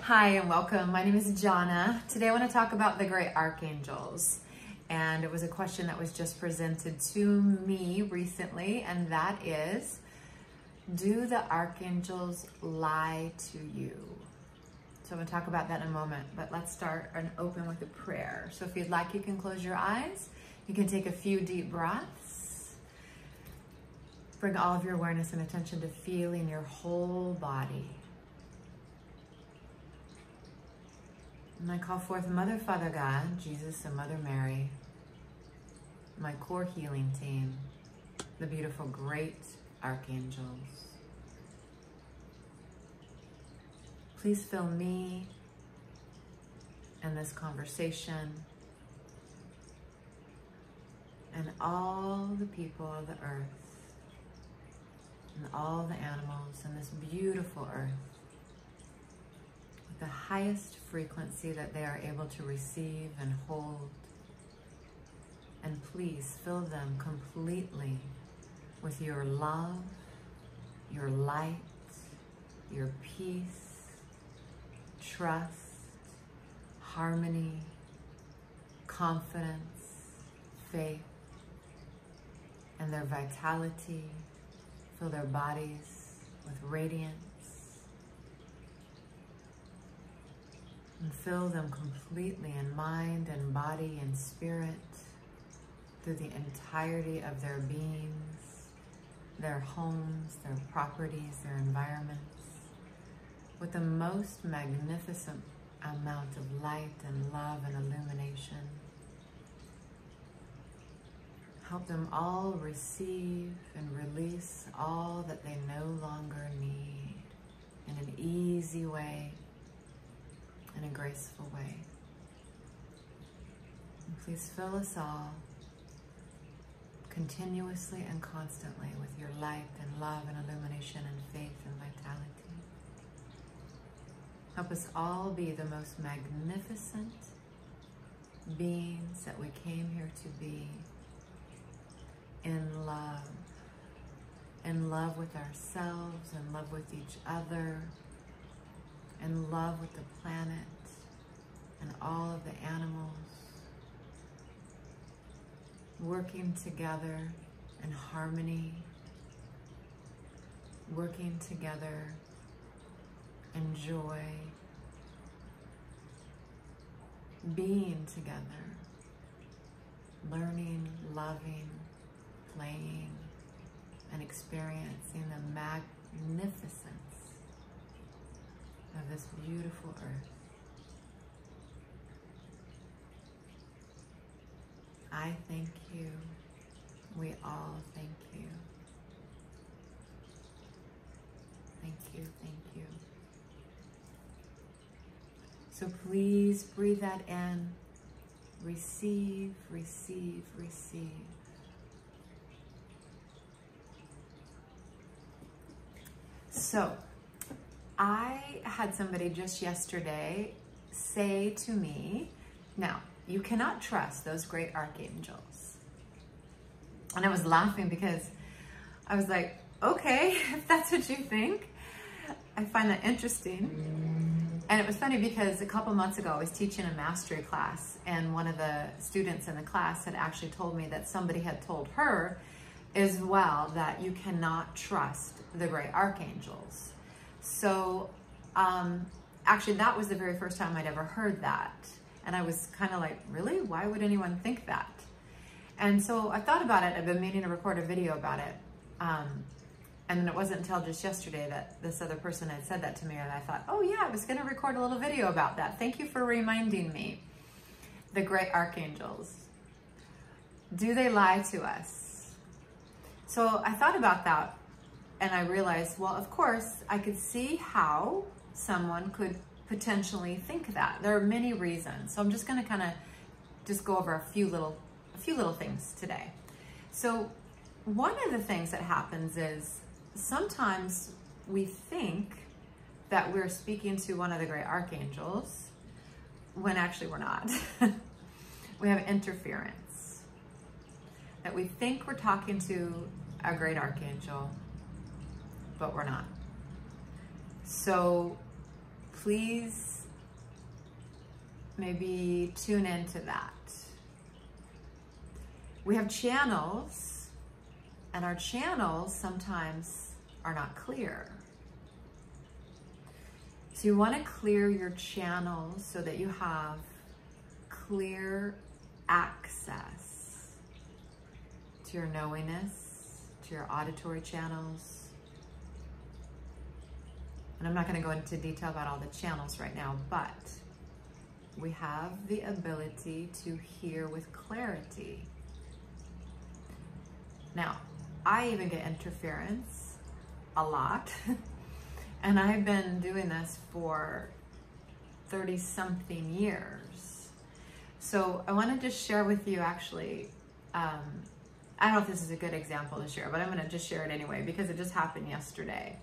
Hi and welcome. My name is Jana. Today I want to talk about the Great Archangels. And it was a question that was just presented to me recently, and that is, do the archangels lie to you? So I'm going to talk about that in a moment, but let's start and open with a prayer. So if you'd like, you can close your eyes. You can take a few deep breaths. Bring all of your awareness and attention to feeling your whole body. And I call forth Mother, Father God, Jesus, and Mother Mary, my core healing team, the beautiful Great Archangels. Please fill me and this conversation and all the people of the earth and all the animals in this beautiful earth the highest frequency that they are able to receive and hold. And please fill them completely with your love, your light, your peace, trust, harmony, confidence, faith, and their vitality. Fill their bodies with radiance. And fill them completely in mind and body and spirit through the entirety of their beings, their homes, their properties, their environments, with the most magnificent amount of light and love and illumination. Help them all receive and release all that they no longer need in an easy way, in a graceful way. And please fill us all continuously and constantly with your light and love and illumination and faith and vitality. Help us all be the most magnificent beings that we came here to be, in love with ourselves, in love with each other, in love with the planet and all of the animals, working together in harmony, working together in joy, being together, learning, loving, playing, and experiencing the magnificence of this beautiful earth. I thank you. We all thank you. Thank you, thank you. So please breathe that in. Receive, receive, receive. So, I had somebody just yesterday say to me, now, you cannot trust those great archangels. And I was laughing because I was like, okay, if that's what you think, I find that interesting. And it was funny because a couple months ago, I was teaching a mastery class, and one of the students in the class had actually told me that somebody had told her as well that you cannot trust the great archangels. So actually that was the very first time I'd ever heard that. And I was kind of like, really? Why would anyone think that? And so I thought about it. I've been meaning to record a video about it. And then it wasn't until just yesterday that this other person had said that to me, and I thought, oh yeah, I was gonna record a little video about that. Thank you for reminding me. The great archangels. Do they lie to us? So I thought about that, and I realized, well, of course, I could see how someone could potentially think that. There are many reasons. So I'm just gonna kind of just go over a few little things today. So one of the things that happens is sometimes we think that we're speaking to one of the great archangels when actually we're not. We have interference. That we think we're talking to a great archangel, but we're not. So please maybe tune into that. We have channels, and our channels sometimes are not clear. So you want to clear your channels so that you have clear access to your knowingness, to your auditory channels. And I'm not going to go into detail about all the channels right now, but we have the ability to hear with clarity. Now, I even get interference a lot. And I've been doing this for 30-something years. So I want to just share with you actually, I don't know if this is a good example to share, but I'm going to just share it anyway because it just happened yesterday.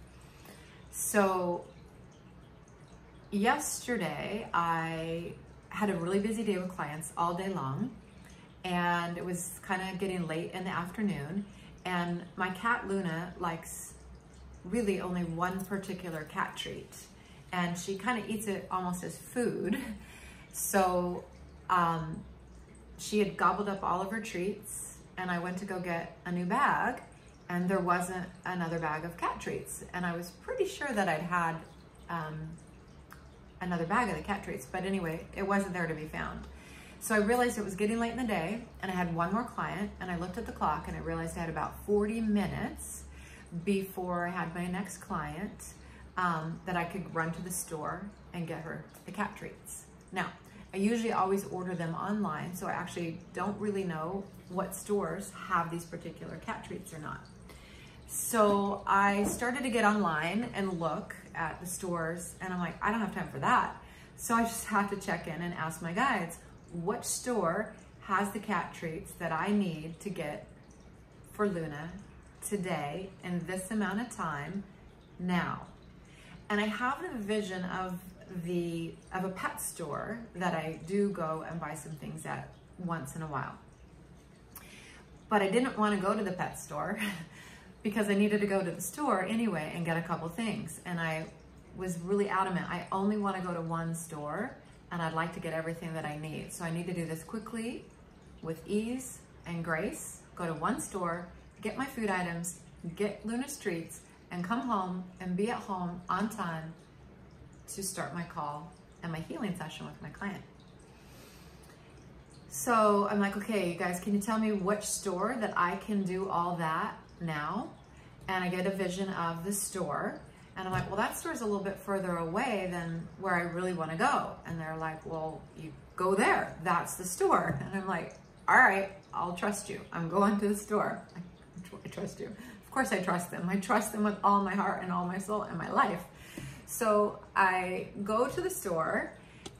So yesterday I had a really busy day with clients all day long, and it was kind of getting late in the afternoon, and my cat Luna likes really only one particular cat treat, and she kind of eats it almost as food. So she had gobbled up all of her treats, and I went to go get a new bag, and there wasn't another bag of cat treats, and I was pretty sure that I'd had another bag of the cat treats, but anyway, it wasn't there to be found. So I realized it was getting late in the day, and I had one more client, and I looked at the clock, and I realized I had about 40 minutes before I had my next client that I could run to the store and get her the cat treats. Now, I usually always order them online, so I actually don't really know what stores have these particular cat treats or not. So I started to get online and look at the stores, and I'm like, I don't have time for that. So I just have to check in and ask my guides, which store has the cat treats that I need to get for Luna today in this amount of time now. And I have a vision of a pet store that I do go and buy some things at once in a while. But I didn't want to go to the pet store because I needed to go to the store anyway and get a couple things. And I was really adamant, I only want to go to one store, and I'd like to get everything that I need. So I need to do this quickly, with ease and grace, go to one store, get my food items, get Luna's treats, and come home and be at home on time to start my call and my healing session with my client. So I'm like, okay, you guys, can you tell me which store that I can do all that now? And I get a vision of the store, and I'm like, well, that store's a little bit further away than where I really want to go. And they're like, well, you go there, that's the store. And I'm like, all right, I'll trust you. I'm going to the store. I trust you. Of course I trust them. I trust them with all my heart and all my soul and my life. So I go to the store,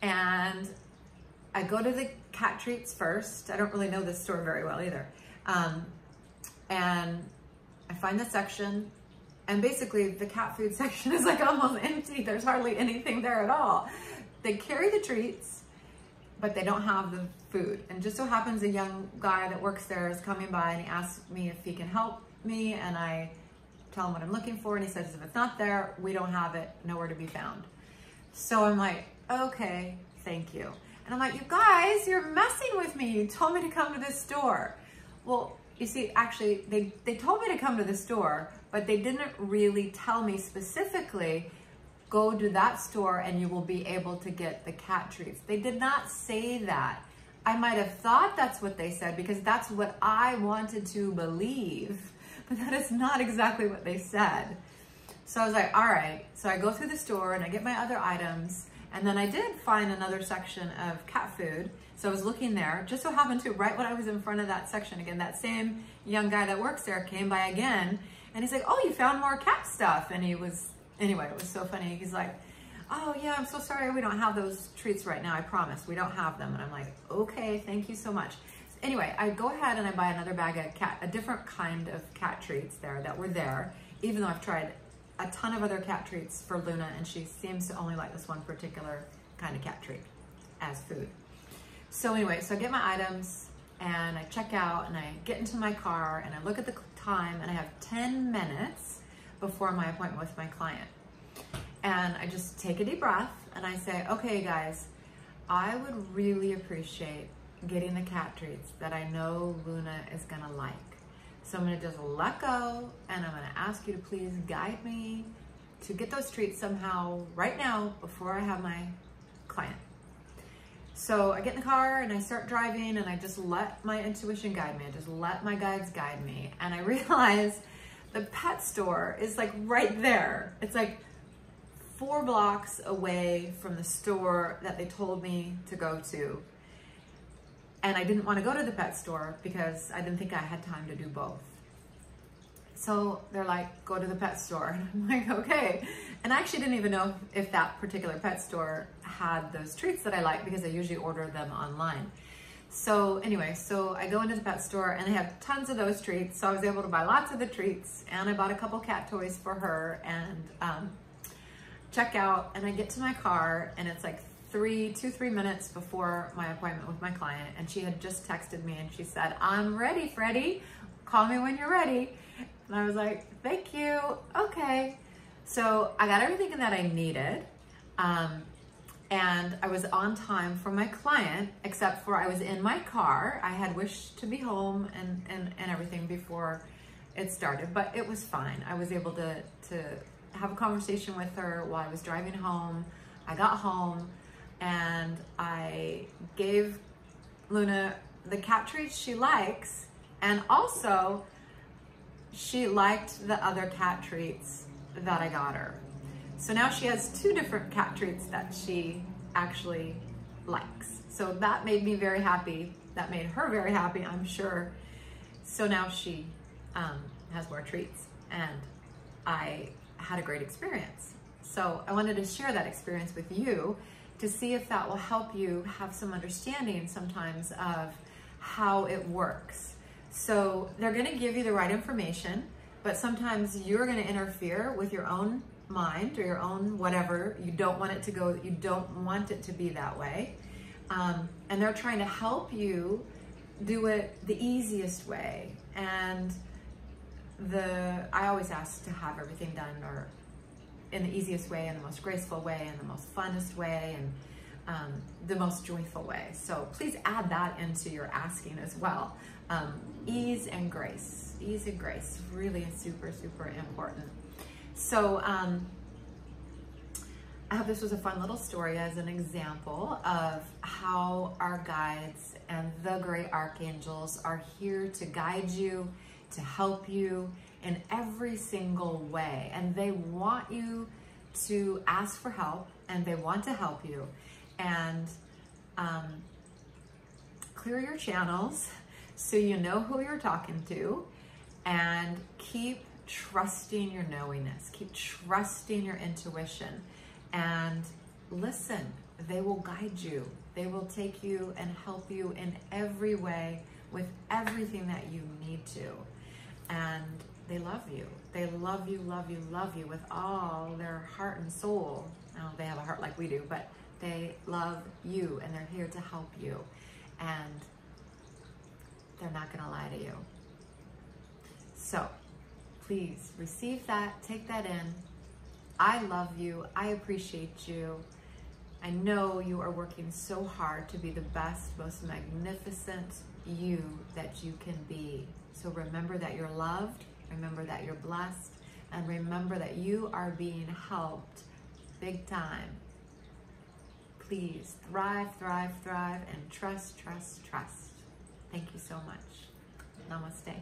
and I go to the cat treats first. I don't really know this store very well either. And I find the section, and basically the cat food section is like almost empty. There's hardly anything there at all. They carry the treats, but they don't have the food. And just so happens a young guy that works there is coming by, and he asks me if he can help me, and I tell him what I'm looking for, and he says, if it's not there, we don't have it, nowhere to be found. So I'm like, okay, thank you. And I'm like, you guys, you're messing with me. You told me to come to this store. Well, you see, actually, they told me to come to the store, but they didn't really tell me specifically, go to that store and you will be able to get the cat treats. They did not say that. I might have thought that's what they said because that's what I wanted to believe, but that is not exactly what they said. So I was like, all right. So I go through the store and I get my other items, and then I did find another section of cat food. So I was looking there, just so happened to, right when I was in front of that section again, that same young guy that works there came by again, and he's like, oh, you found more cat stuff. And he was, anyway, it was so funny. He's like, oh yeah, I'm so sorry, we don't have those treats right now, I promise, we don't have them. And I'm like, okay, thank you so much. Anyway, I go ahead and I buy another bag of a different kind of cat treats there that were there, even though I've tried a ton of other cat treats for Luna, and she seems to only like this one particular kind of cat treat as food. So anyway, so I get my items and I check out and I get into my car and I look at the time, and I have 10 minutes before my appointment with my client. And I just take a deep breath and I say, okay, guys, I would really appreciate getting the cat treats that I know Luna is gonna like. So I'm gonna just let go, and I'm gonna ask you to please guide me to get those treats somehow right now before I have my client. So I get in the car and I start driving, and I just let my intuition guide me. I just let my guides guide me. And I realize the pet store is like right there. It's like 4 blocks away from the store that they told me to go to. And I didn't want to go to the pet store because I didn't think I had time to do both. So they're like, go to the pet store. And I'm like, okay. And I actually didn't even know if that particular pet store had those treats that I like, because I usually order them online. So anyway, so I go into the pet store and they have tons of those treats. So I was able to buy lots of the treats, and I bought a couple cat toys for her, and check out, and I get to my car, and it's like 2-3 minutes before my appointment with my client, and she had just texted me and she said, I'm ready, Freddie. Call me when you're ready. And I was like, thank you. Okay. So I got everything that I needed. And I was on time for my client, except for I was in my car. I had wished to be home and everything before it started, but it was fine. I was able to have a conversation with her while I was driving home. I got home and I gave Luna the cat treats she likes, and also she liked the other cat treats that I got her. So now she has 2 different cat treats that she actually likes. So that made me very happy. That made her very happy, I'm sure. So now she has more treats, and I had a great experience. So I wanted to share that experience with you to see if that will help you have some understanding sometimes of how it works. So they're going to give you the right information, but sometimes you're going to interfere with your own mind or your own whatever. You don't want it to go, you don't want it to be that way. And they're trying to help you do it the easiest way. And I always ask to have everything done or in the easiest way, in the most graceful way, in the most funnest way, and the most joyful way. So please add that into your asking as well. Ease and grace. Ease and grace really is super, super important. So I hope this was a fun little story as an example of how our guides and the great archangels are here to guide you, to help you in every single way. And they want you to ask for help, and they want to help you. And clear your channels so you know who you're talking to, and keep trusting your knowingness. Keep trusting your intuition, and listen. They will guide you. They will take you and help you in every way with everything that you need to. And they love you. They love you, love you, love you with all their heart and soul. Now, they have a heart like we do, but they love you, and they're here to help you. And they're not going to lie to you. So please receive that, take that in. I love you. I appreciate you. I know you are working so hard to be the best, most magnificent you that you can be. So remember that you're loved, remember that you're blessed, and remember that you are being helped big time. Please thrive, thrive, thrive, and trust, trust, trust. Thank you so much. Namaste.